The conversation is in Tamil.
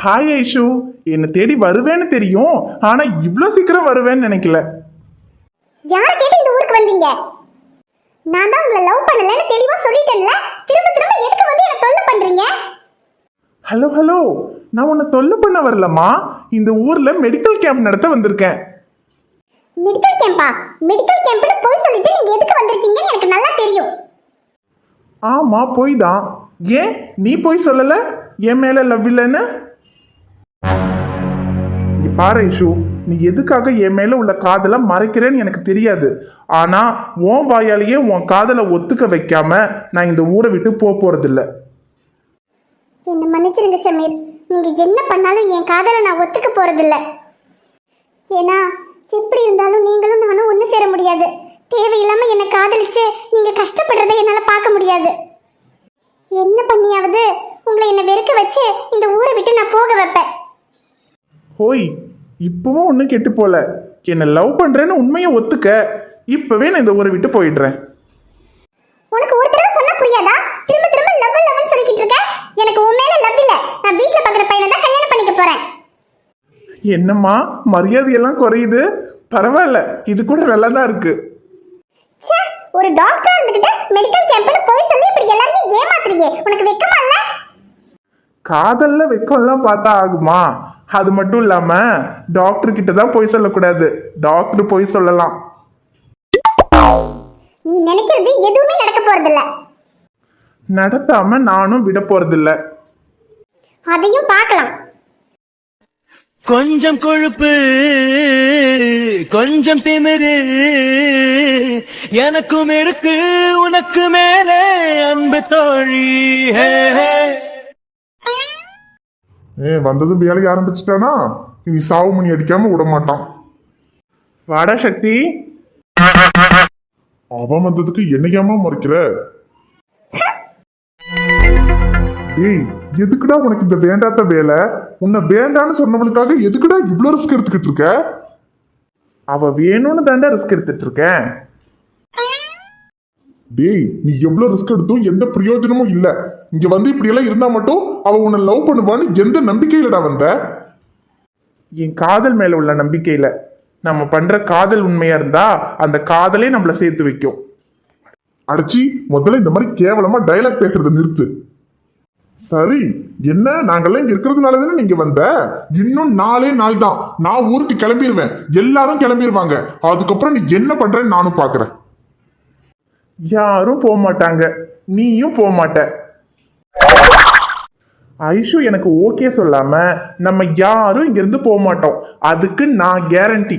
ஹாய் ஐஷு, என்னை தேடி வருவேன்னு தெரியும், ஆனா இவ்வளோ சீக்கிரம் வருவேன்னு நினைக்கல. யாரை கேட்டு இந்த ஊருக்கு வந்தீங்க? நான் தான் உங்களை லவ் பண்ணலன்னு தெளிவா சொல்லிட்டேன்ல. திரும்ப திரும்ப எதுக்கு வந்து என்ன தொல்லை பண்றீங்க? ஹலோ ஹலோ, நான் உன்னை தொல்லை பண்ண வரலம்மா. இந்த ஊர்ல மெடிக்கல் கேம்ப் நடத்த வந்திருக்கேன். Medical CAMPA? மெடிக்கல் கேம்ப்னு போய் சொல்லிட்டு நீங்க எதுக்கு வந்திருக்கீங்கன்னு எனக்கு நல்லா தெரியும். ஆமா, போய் தான். ஏன் நீ போய் சொல்லல என் மேல லவ் இல்லைன்னு? பாரு ஐஷு, நீ எதுக்காக என் மேல உள்ள காதலை மறைக்கிறேன்னு எனக்கு தெரியாது. ஆனா உன் வாயாலேயே உன் காதலை ஒத்துக்க வைக்காம நான் இந்த ஊரை விட்டு போறதில்ல. என்ன மன்னிச்சிருங்க ஷமீர், நீங்க என்ன பண்ணாலும் என் காதலை நான் ஒத்துக்க போறதில்ல. ஏன்னா எப்படி இருந்தாலும் நீங்களும் நானும் ஒன்று சேர முடியாது. தேவையில்லாம என்னை காதலிச்சு நீங்க கஷ்டப்படுறதை என்னால பார்க்க முடியாது. என்ன பண்ணியாவது உங்களை என்னை வெறுக்க வச்சு இந்த ஊரை விட்டு நான் போக வைப்பேன். ஹோய், இப்பவும் ஒன்றும் கெட்டு போல. என்னை லவ் பண்றேன்னு உண்மையை ஒத்துக்க. இப்பவே நான் இந்த ஊரை விட்டு போயிடுறேன். உனக்கு ஒரு தடவை சொன்னா புரியாதா? திரும்ப திரும்ப லவ் லவ்னு சொல்லிக்கிட்டு இருக்க. எனக்கு உன் மேல லவ் இல்ல. நான் வீட்ல பாக்குற பையனை தான் கல்யாணம் பண்ணிக்க போறேன். என்னம்மா மரியாதையெல்லாம் குறையுது? பரவாயில்ல, இது கூட நல்லா தான் இருக்கு. ச்சே, ஒரு டாக்டரா இருந்துகிட்டு மெடிக்கல் கேம்ப்னு போய் சொல்லி இப்படி எல்லாரையும் ஏமாத்துறீங்க. உனக்கு வெக்கமா இல்ல? காதல்ல வெக்கம்லாம் பார்த்தா ஆகுமா? அது மட்டும் இல்லாம டாக்டர் கிட்ட தான் போய் சொல்லக்கூடாது, டாக்டர் போய் சொல்லலாம். நீ நினைக்கிறது எதுவுமே நடக்க போறதில்ல. நடத்தாம நானும் விட போறதில்ல. அதையும் பார்க்கலாம். கொஞ்சம் கொழுப்பு கொஞ்சம் திமிரு எனக்கும் இருக்கு உனக்கு மேலே அன்பு தோழி. வந்ததும் வேலையை ஆரம்பிச்சிட்டானா இனி சாவு மணி அடிக்காம விட மாட்டான். வாடா சக்தி. அவன் வந்ததுக்கு என்னையாமா மறைக்கிற? ஏய், எதுக்குடா உனக்கு இந்த வேண்டாத்த வேலை? உன்னை வேண்டான்னு சொன்னவனுக்காக எதுக்குடா இவ்வளவு ரிஸ்க் எடுத்துக்கிட்டு இருக்க? அவ வேணும்னு தாண்டா ரிஸ்க் எடுத்துட்டு இருக்கேன். டேய், நீ எவ்வளவு ரிஸ்க் எடுத்தும் எந்த பிரயோஜனமும் இல்ல. இங்க வந்து இப்படி எல்லாம் இருந்தா மட்டும் அவ உன்னை லவ் பண்ணுவான்னு எந்த நம்பிக்கையிலடா வந்த? என் காதல் மேல உள்ள நம்பிக்கையில. நம்ம பண்ற காதல் உண்மையா இருந்தா அந்த காதலே நம்மள சேர்த்து வைக்கும். அடிச்சி முதல்ல இந்த மாதிரி கேவலமா டைலாக் பேசுறத நிறுத்து. சரி, என்ன நாங்கெல்லாம் இங்க இருக்கிறதுனால தானே நீங்க வந்த? இன்னும் 4 நாள் தான், நான் ஊருக்கு கிளம்பிடுவேன். எல்லாரும் கிளம்பிடுவாங்க. அதுக்கப்புறம் நீ என்ன பண்றேன்னு நானும் பாக்குறேன். யாரும் போக மாட்டாங்க, நீயும் போக மாட்ட. ஐஷு எனக்கு ஓகே சொல்லாம நம்ம யாரும் இங்க இருந்து போக மாட்டோம். அதுக்கு நான் கேரண்டி.